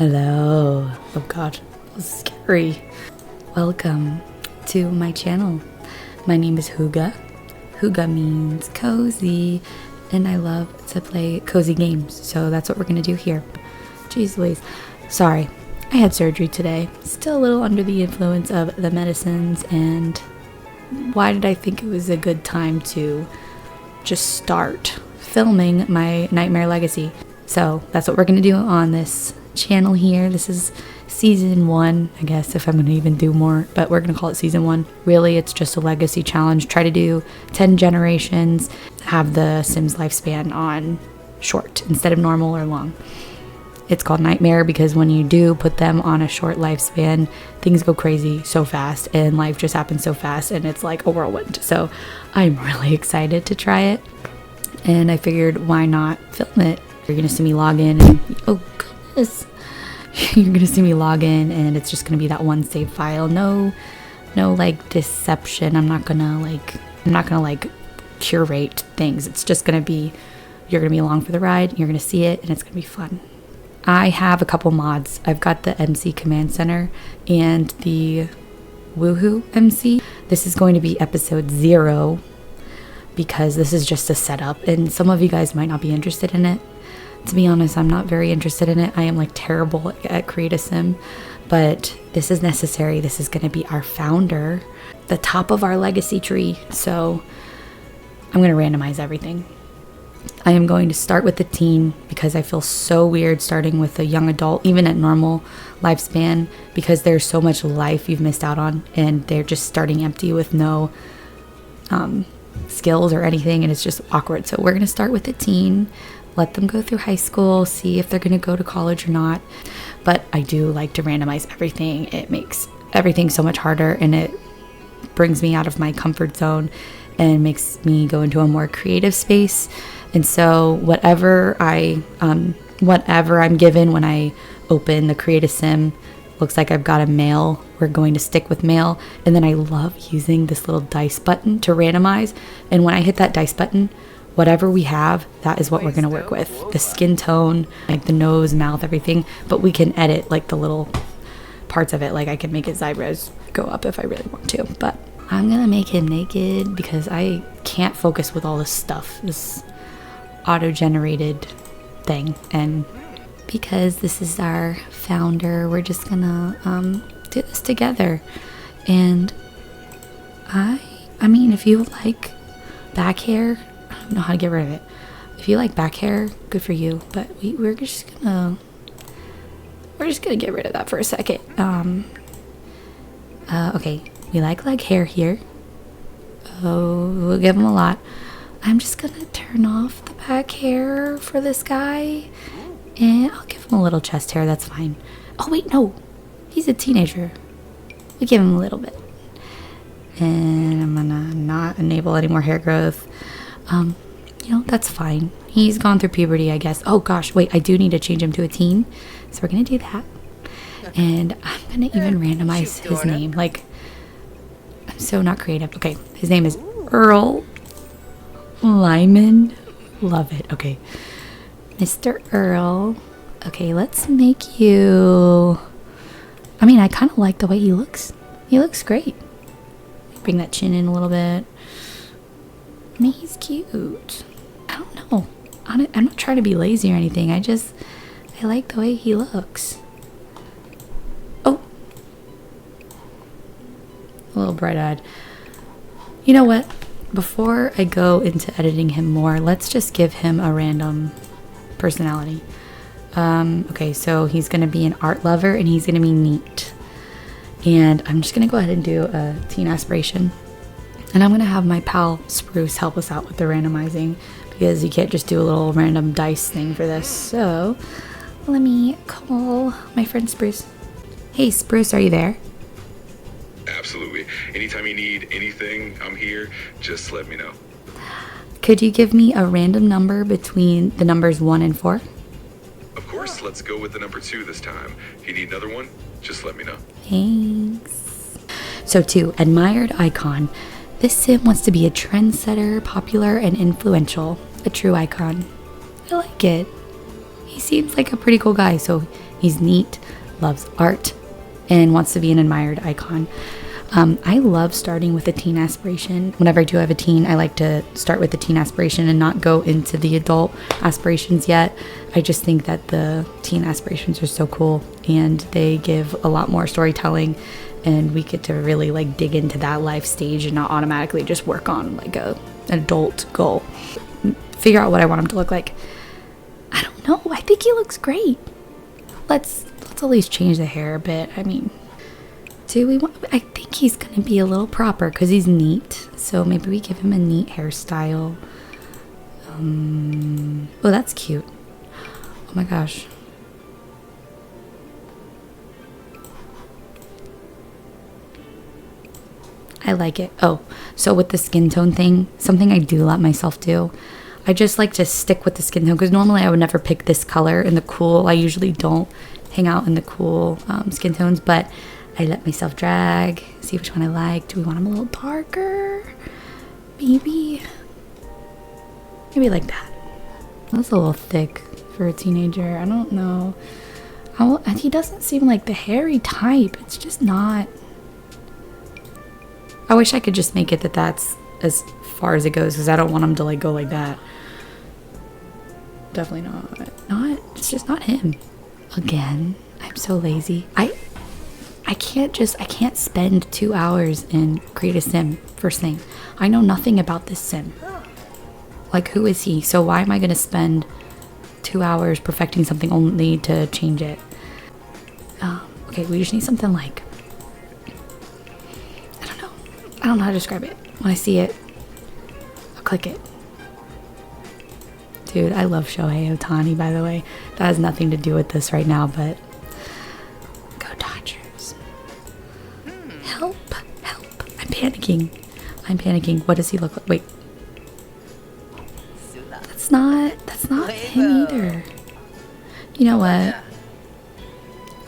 Hello. Oh god, that was scary. Welcome to my channel. My name is Hygge. Hygge means cozy, and I love to play cozy games, so that's what we're gonna do here. Jeez Louise. Sorry, I had surgery today. Still a little under the influence of the medicines, and why did I think it was a good time to just start filming my Nightmare Legacy? So that's what we're gonna do on this channel here. This is season 1, I guess, if I'm gonna even do more, but we're gonna call it season 1. Really, it's just a legacy challenge. Try to do 10 generations, have the Sims lifespan on short instead of normal or long. It's called Nightmare because when you do put them on a short lifespan, things go crazy so fast and life just happens so fast and it's like a whirlwind. So I'm really excited to try it, and I figured why not film it. You're gonna see me log in and oh goodness, you're gonna see me log in and it's just gonna be that one save file. No like deception. I'm not gonna like curate things. It's just gonna be, you're gonna be along for the ride, you're gonna see it, and it's gonna be fun. I have a couple mods. I've got the MC Command Center and the Woohoo MC. This is going to be episode 0 because this is just a setup and some of you guys might not be interested in it. To be honest, I'm not very interested in it. I am like terrible at Create a Sim, but this is necessary. This is going to be our founder, the top of our legacy tree. So I'm going to randomize everything. I am going to start with the teen because I feel so weird starting with a young adult, even at normal lifespan, because there's so much life you've missed out on and they're just starting empty with no skills or anything, and it's just awkward. So we're going to start with the teen, let them go through high school, see if they're going to go to college or not. But I do like to randomize everything. It makes everything so much harder and it brings me out of my comfort zone and makes me go into a more creative space. And so whatever I'm given when I open the Create a Sim, looks like I've got a male, we're going to stick with male. And then I love using this little dice button to randomize. And when I hit that dice button, whatever we have, that is what we're going to work with. The skin tone, like the nose, mouth, everything. But we can edit like the little parts of it. Like I can make his eyebrows go up if I really want to. But I'm going to make him naked because I can't focus with all this stuff, this auto-generated thing. And because this is our founder, we're just going to do this together. And I mean, if you like back hair, I don't know how to get rid of it. If you like back hair, good for you. But we're just gonna get rid of that for a second. Okay, we like leg hair here. Oh, we'll give him a lot. I'm just gonna turn off the back hair for this guy, and I'll give him a little chest hair. That's fine. Oh wait, no, he's a teenager. We give him a little bit, and I'm gonna not enable any more hair growth. That's fine. He's gone through puberty, I guess. Oh gosh, wait, I do need to change him to a teen. So we're gonna do that. And I'm gonna even randomize his name. Like, I'm so not creative. Okay, his name is Earl Lyman. Love it. Okay, Mr. Earl. Okay, let's make you... I mean, I kind of like the way he looks. He looks great. Bring that chin in a little bit. I mean, he's cute. I don't know. I'm not trying to be lazy or anything. I like the way he looks. Oh. A little bright-eyed. You know what? Before I go into editing him more, let's just give him a random personality. Okay, so he's going to be an art lover and he's going to be neat. And I'm just going to go ahead and do a teen aspiration. And I'm going to have my pal Spruce help us out with the randomizing because you can't just do a little random dice thing for this. So let me call my friend Spruce. Hey Spruce, are you there? Absolutely. Anytime you need anything, I'm here. Just let me know. Could you give me a random number between the numbers 1 and 4? Of course, let's go with the number 2 this time. If you need another one, just let me know. Thanks. So 2, admired icon. This sim wants to be a trendsetter, popular, and influential. A true icon. I like it. He seems like a pretty cool guy, so He's neat, loves art, and wants to be an admired icon. I love starting with a teen aspiration. Whenever I do have a teen, I like to start with the teen aspiration and not go into the adult aspirations yet. I just think that the teen aspirations are so cool, and they give a lot more storytelling, and we get to really like dig into that life stage and not automatically just work on like an adult goal. Figure out what I want him to look like. I don't know. I think he looks great. Let's at least change the hair a bit. I mean, do we want? I think he's gonna be a little proper because he's neat. So maybe we give him a neat hairstyle. Oh, that's cute. Oh my gosh. I like it. Oh, so with the skin tone thing, something I do let myself do. I just like to stick with the skin tone because normally I would never pick this color in the cool. I usually don't hang out in the cool skin tones, but I let myself drag, see which one I like. Do we want him a little darker? Maybe like that. That's a little thick for a teenager. I don't know. He doesn't seem like the hairy type. It's just not. I wish I could just make it that that's as far as it goes because I don't want him to like go like that. Definitely not. It's just not him. Again, I'm so lazy. I can't spend 2 hours and create a sim first thing. I know nothing about this sim. Like, who is he? So why am I going to spend 2 hours perfecting something only to change it? Okay, we just need something like, I don't know how to describe it. When I see it, I'll click it. Dude, I love Shohei Ohtani, by the way. That has nothing to do with this right now, but go Dodgers. Help. I'm panicking. What does he look like? Wait. That's not him either. You know what?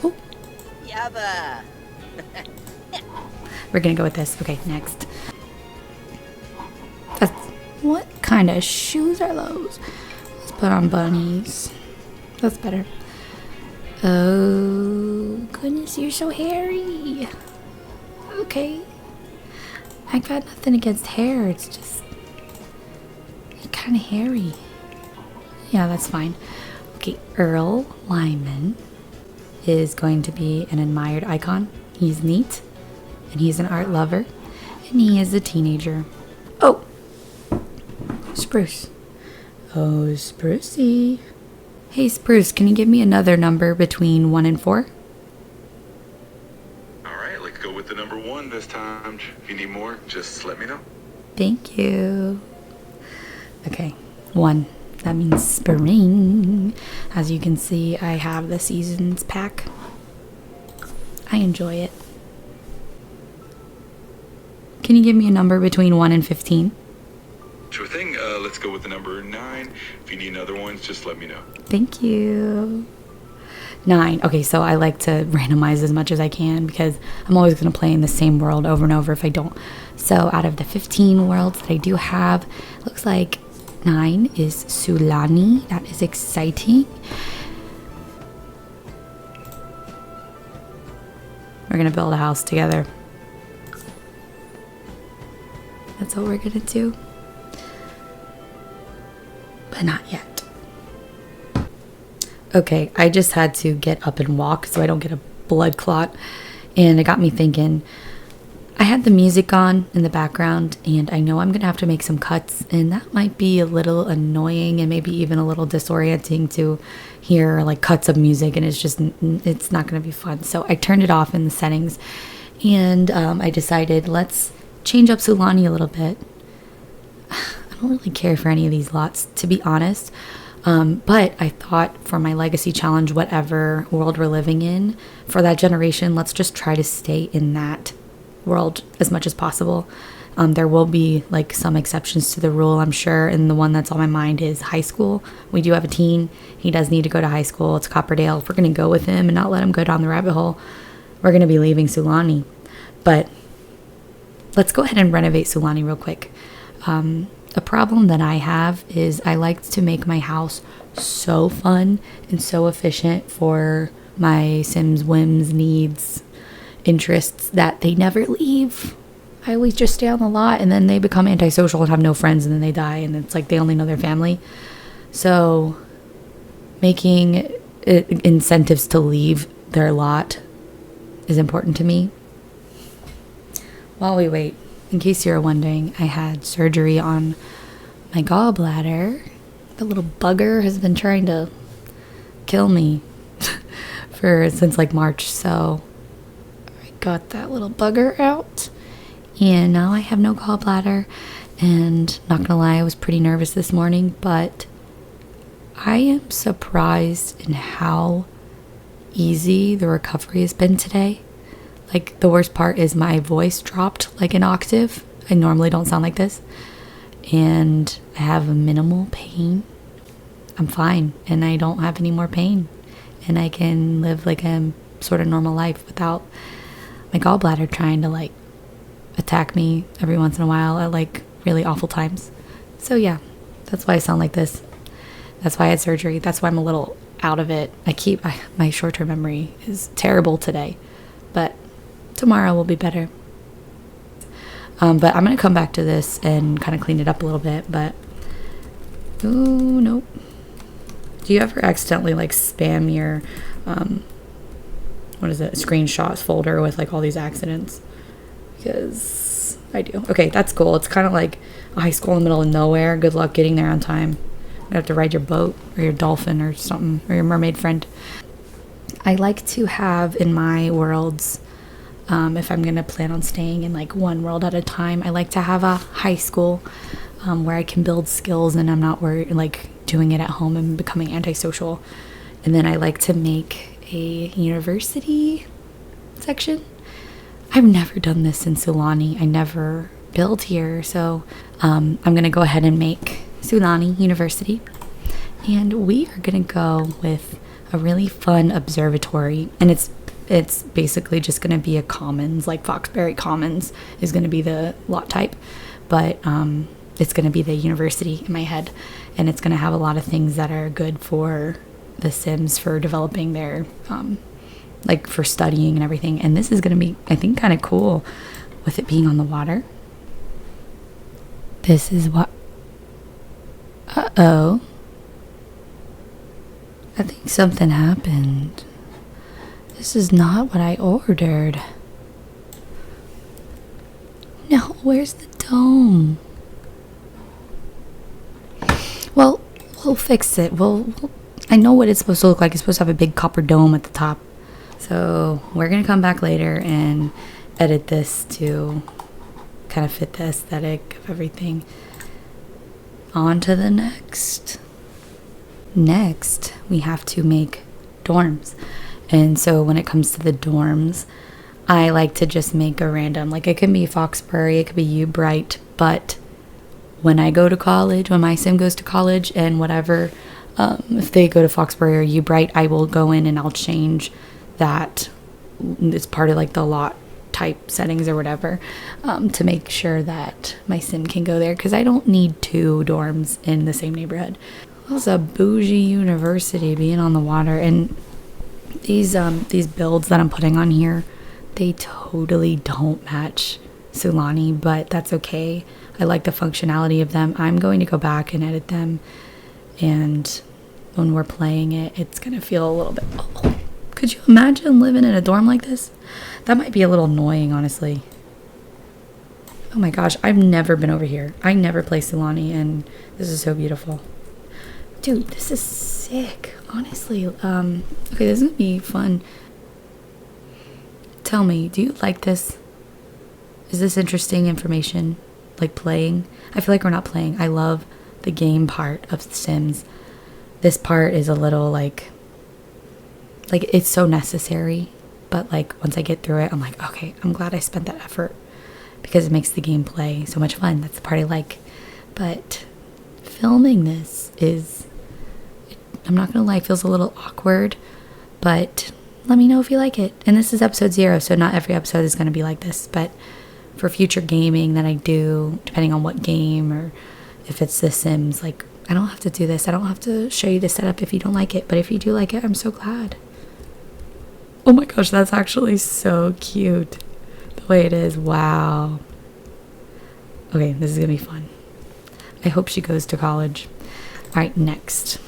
Oh. We're gonna go with this. Okay, next. What kind of shoes are those? Let's put on bunnies. That's better. Oh, goodness, you're so hairy. Okay. I got nothing against hair. It's just kind of hairy. Yeah, that's fine. Okay, Earl Lyman is going to be an admired icon. He's neat, and he's an art lover, and he is a teenager. Oh! Spruce. Oh, Sprucey. Hey, Spruce, can you give me another number between 1 and 4? All right, let's go with the number 1 this time. If you need more, just let me know. Thank you. Okay, 1. That means spring. As you can see, I have the seasons pack. I enjoy it. Can you give me a number between 1 and 15? Sure thing. Let's go with the number 9. If you need other ones, just let me know. Thank you. 9. Okay, so I like to randomize as much as I can because I'm always going to play in the same world over and over if I don't. So out of the 15 worlds that I do have, looks like 9 is Sulani. That is exciting. We're going to build a house together. That's what we're going to do. But not yet. Okay, I just had to get up and walk so I don't get a blood clot. And it got me thinking. I had the music on in the background, and I know I'm going to have to make some cuts, and that might be a little annoying and maybe even a little disorienting to hear like cuts of music, and it's not going to be fun. So I turned it off in the settings, and I decided let's change up Sulani a little bit. I don't really care for any of these lots, to be honest. But I thought for my legacy challenge, whatever world we're living in, for that generation, let's just try to stay in that world as much as possible. There will be like some exceptions to the rule, I'm sure, and the one that's on my mind is high school. We do have a teen. He does need to go to high school. It's Copperdale. If we're going to go with him and not let him go down the rabbit hole, we're going to be leaving Sulani. But let's go ahead and renovate Sulani real quick. A problem that I have is I like to make my house so fun and so efficient for my Sims whims, needs, interests that they never leave. I always just stay on the lot, and then they become antisocial and have no friends, and then they die, and it's like they only know their family. So making incentives to leave their lot is important to me. While we wait, in case you're wondering, I had surgery on my gallbladder. The little bugger has been trying to kill me since like March, so I got that little bugger out, and now I have no gallbladder. And not gonna lie, I was pretty nervous this morning, but I am surprised in how easy the recovery has been today. Like, the worst part is my voice dropped like an octave. I normally don't sound like this, and I have a minimal pain. I'm fine, and I don't have any more pain, and I can live like a sort of normal life without my gallbladder trying to like attack me every once in a while at like really awful times. So yeah, that's why I sound like this. That's why I had surgery. That's why I'm a little out of it. My short-term memory is terrible today, but tomorrow will be better. But I'm going to come back to this and kind of clean it up a little bit, but ooh, nope. Do you ever accidentally like spam your, screenshots folder with like all these accidents? Because I do. Okay, that's cool. It's kind of like a high school in the middle of nowhere. Good luck getting there on time. You have to ride your boat or your dolphin or something, or your mermaid friend. I like to have in my worlds, if I'm going to plan on staying in like one world at a time, I like to have a high school where I can build skills and I'm not worried like doing it at home and becoming antisocial. And then I like to make a university section. I've never done this in Sulani. I never built here. So I'm going to go ahead and make Sulani University. And we are going to go with a really fun observatory. And it's basically just going to be a commons, like Foxbury Commons is going to be the lot type. But it's going to be the university in my head. And it's going to have a lot of things that are good for the Sims for developing their, like for studying and everything. And this is going to be, I think, kind of cool with it being on the water. This is what, uh-oh. I think something happened. This is not what I ordered. No, where's the dome? Well, we'll fix it. I know what it's supposed to look like. It's supposed to have a big copper dome at the top. So we're going to come back later and edit this to kind of fit the aesthetic of everything. On to the next. Next, we have to make dorms. And so when it comes to the dorms, I like to just make a random, like it can be Foxbury, it could be U-Bright, but when I go to college, when my sim goes to college and whatever, if they go to Foxbury or U-Bright, I will go in and I'll change that. It's part of like the lot type settings or whatever, to make sure that my sim can go there, because I don't need 2 dorms in the same neighborhood. It was a bougie university being on the water, and these builds that I'm putting on here, they totally don't match Sulani, but that's okay. I like the functionality of them. I'm going to go back and edit them, and when we're playing it, it's going to feel a little bit... Oh, could you imagine living in a dorm like this? That might be a little annoying, honestly. Oh my gosh, I've never been over here. I never play Sulani, and this is so beautiful. Dude, this is sick, honestly. Okay, this is gonna be fun. Tell me, do you like this? Is this interesting information? Like playing? I feel like we're not playing. I love the game part of Sims. This part is a little like it's so necessary. But like once I get through it, I'm like, okay, I'm glad I spent that effort, because it makes the gameplay so much fun. That's the part I like. But filming this is, I'm not gonna lie, it feels a little awkward, but let me know if you like it. And this is episode 0, so not every episode is gonna be like this, but for future gaming that I do, depending on what game, or if it's The Sims, like I don't have to do this. I don't have to show you the setup if you don't like it, but if you do like it, I'm so glad. Oh my gosh, that's actually so cute. The way it is. Wow. Okay, this is gonna be fun. I hope she goes to college. All right, next.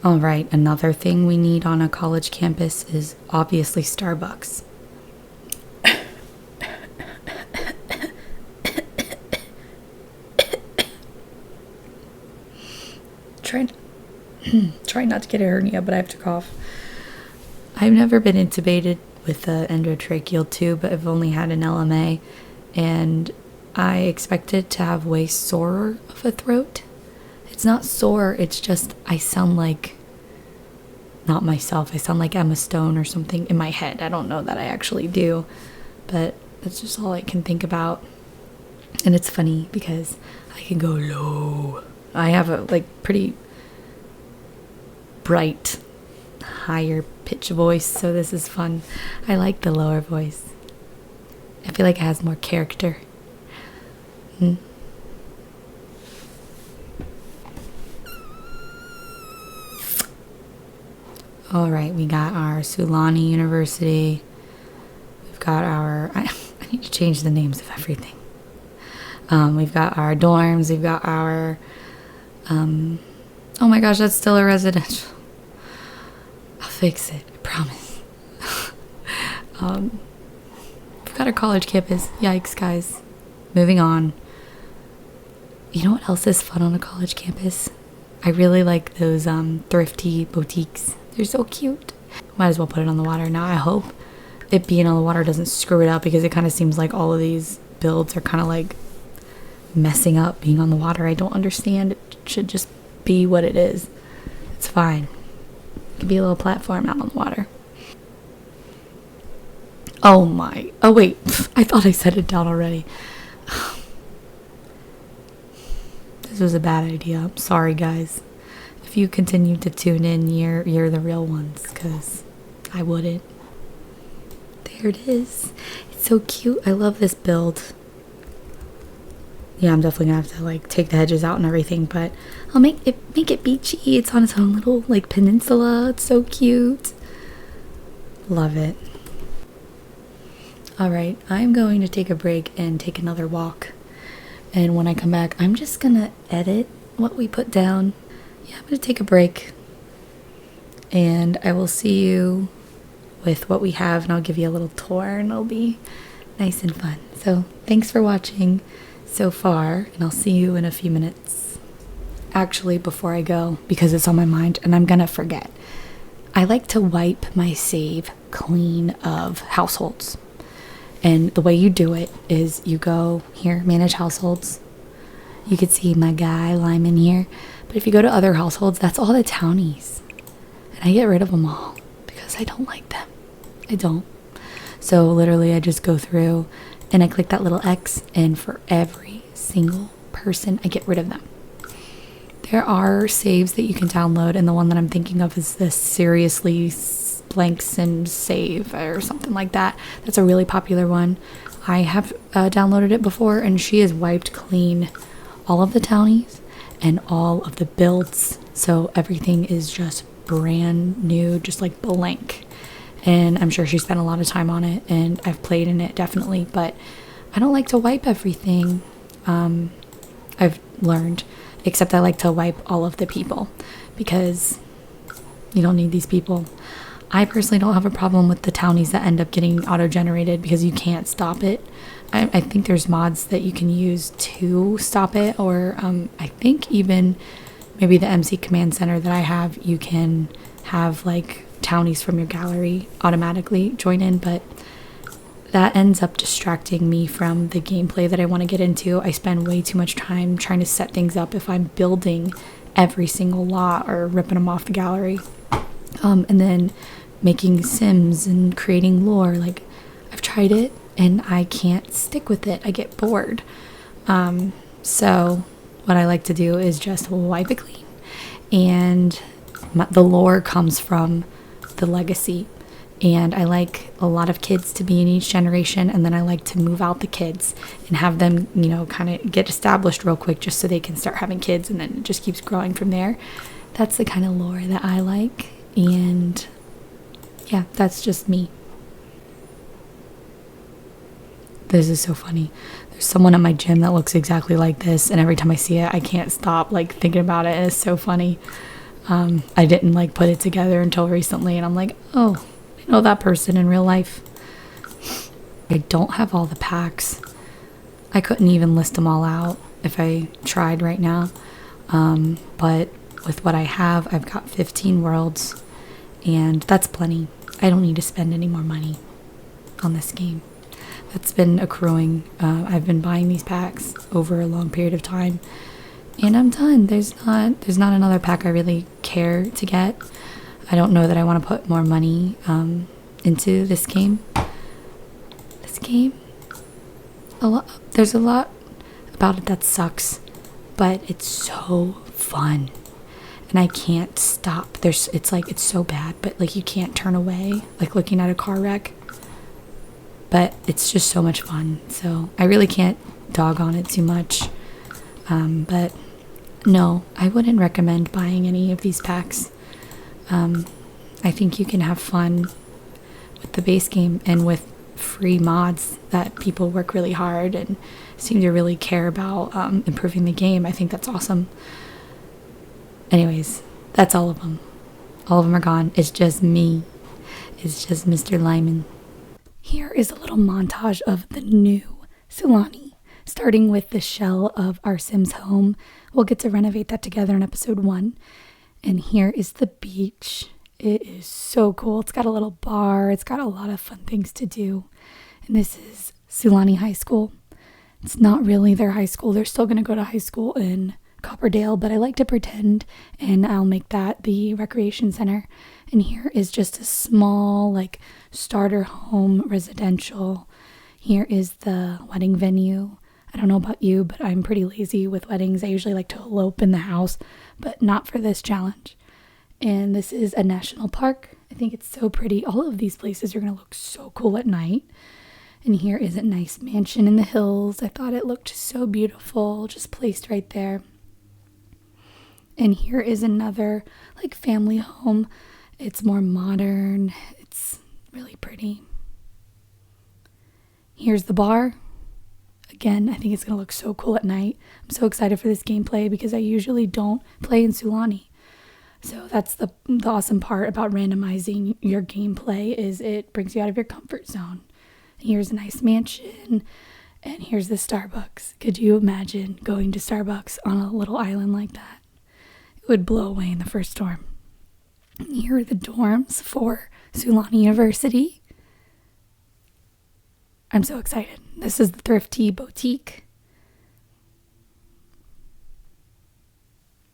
All right, another thing we need on a college campus is obviously Starbucks. Try not to get a hernia, but I have to cough. I've never been intubated with an endotracheal tube, but I've only had an LMA, and I expected to have way sorer of a throat. It's not sore, it's just I sound like not myself. I sound like Emma Stone or something in my head. I don't know that I actually do, but that's just all I can think about. And it's funny because I can go low. I have a pretty bright higher pitch voice, so this is fun. I like the lower voice. I feel like it has more character. All right, we got our Sulani University. We've got our I need to change the names of everything. We've got our dorms. We've got our oh my gosh, that's still a residential. I'll fix it, I promise. We've got our college campus. Yikes, guys. Moving on. You know what else is fun on a college campus? I really like those thrifty boutiques. They're so cute. Might as well put it on the water. Now I hope it being on the water doesn't screw it up, because it kind of seems like all of these builds are kind of like messing up being on the water. I don't understand. It should just be what it is. It's fine. It could be a little platform out on the water. Oh my. Oh wait. I thought I set it down already. This was a bad idea. I'm sorry, guys. If you continue to tune in, you're the real ones, because I wouldn't. There it is. It's so cute. I love this build. Yeah, I'm definitely gonna have to take the hedges out and everything, but I'll make it beachy. It's on its own little peninsula. It's so cute. Love it. All right, I'm going to take a break and take another walk. And when I come back, I'm just gonna edit what we put down. Yeah, I'm gonna take a break, and I will see you with what we have, and I'll give you a little tour, and it'll be nice and fun. So thanks for watching so far, and I'll see you in a few minutes. Actually, before I go, because it's on my mind and I'm gonna forget, I like to wipe my save clean of households. And the way you do it is you go here, manage households. You can see my guy Lyman here. But if you go to other households, that's all the townies. And I get rid of them all because I don't like them. I don't. So literally I just go through and I click that little X, and for every single person, I get rid of them. There are saves that you can download, and the one that I'm thinking of is the Seriously Blank Sim Save or something like that. That's a really popular one. I have downloaded it before, and she has wiped clean all of the townies and all of the builds, so everything is just brand new, just like blank. And I'm sure she spent a lot of time on it, and I've played in it definitely, but I don't like to wipe everything. I've learned, except I like to wipe all of the people, because you don't need these people. I personally don't have a problem with the townies that end up getting auto-generated, because you can't stop it. I think there's mods that you can use to stop it, or I think even maybe the MC Command Center that I have, you can have townies from your gallery automatically join in, but that ends up distracting me from the gameplay that I want to get into. I spend way too much time trying to set things up if I'm building every single lot or ripping them off the gallery. And then making sims and creating lore. I've tried it and I can't stick with it. I get bored. So what I like to do is just wipe it clean. And the lore comes from the legacy. And I like a lot of kids to be in each generation, and then I like to move out the kids and have them, kind of get established real quick just so they can start having kids, and then it just keeps growing from there. That's the kind of lore that I like. And yeah, that's just me. This is so funny. There's someone at my gym that looks exactly like this, and every time I see it, I can't stop like thinking about it. It's so funny. I didn't like put it together until recently, and I'm like, oh, I know that person in real life. I don't have all the packs. I couldn't even list them all out if I tried right now. But with what I have, I've got 15 worlds, and that's plenty. I don't need to spend any more money on this game. That's been accruing. I've been buying these packs over a long period of time, and I'm done. There's not another pack I really care to get. I don't know that I want to put more money into this game. There's a lot about it that sucks, but it's so fun, and I can't stop. It's so bad, but like you can't turn away, like looking at a car wreck. But it's just so much fun, so I really can't dog on it too much. But no, I wouldn't recommend buying any of these packs. I think you can have fun with the base game and with free mods that people work really hard and seem to really care about improving the game. I think that's awesome. Anyways, that's all of them. All of them are gone. It's just me. It's just Mr. Lyman. Here is a little montage of the new Sulani, starting with the shell of our Sims home. We'll get to renovate that together in episode 1. And here is the beach. It is so cool. It's got a little bar. It's got a lot of fun things to do. And this is Sulani High School. It's not really their high school. They're still going to go to high school in Copperdale, but I like to pretend, and I'll make that the recreation center. And here is just a small, like, starter home residential. Here is the wedding venue. I don't know about you, but I'm pretty lazy with weddings. I usually like to elope in the house, but not for this challenge. And this is a national park. I think it's so pretty. All of these places are going to look so cool at night. And here is a nice mansion in the hills. I thought it looked so beautiful, just placed right there. And here is another like family home. It's more modern. It's really pretty. Here's the bar. Again, I think it's going to look so cool at night. I'm so excited for this gameplay because I usually don't play in Sulani. So that's the awesome part about randomizing your gameplay is it brings you out of your comfort zone. Here's a nice mansion, and here's the Starbucks. Could you imagine going to Starbucks on a little island like that? It would blow away in the first storm. And here are the dorms for Sulani University. I'm so excited. This is the Thrifty Boutique.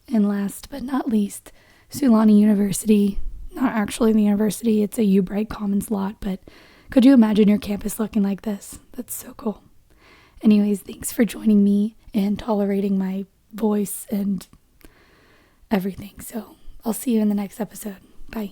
And last but not least, Sulani University. Not actually the university, it's a U-Bright Commons lot, but could you imagine your campus looking like this? That's so cool. Anyways, thanks for joining me and tolerating my voice and everything. So I'll see you in the next episode. Bye.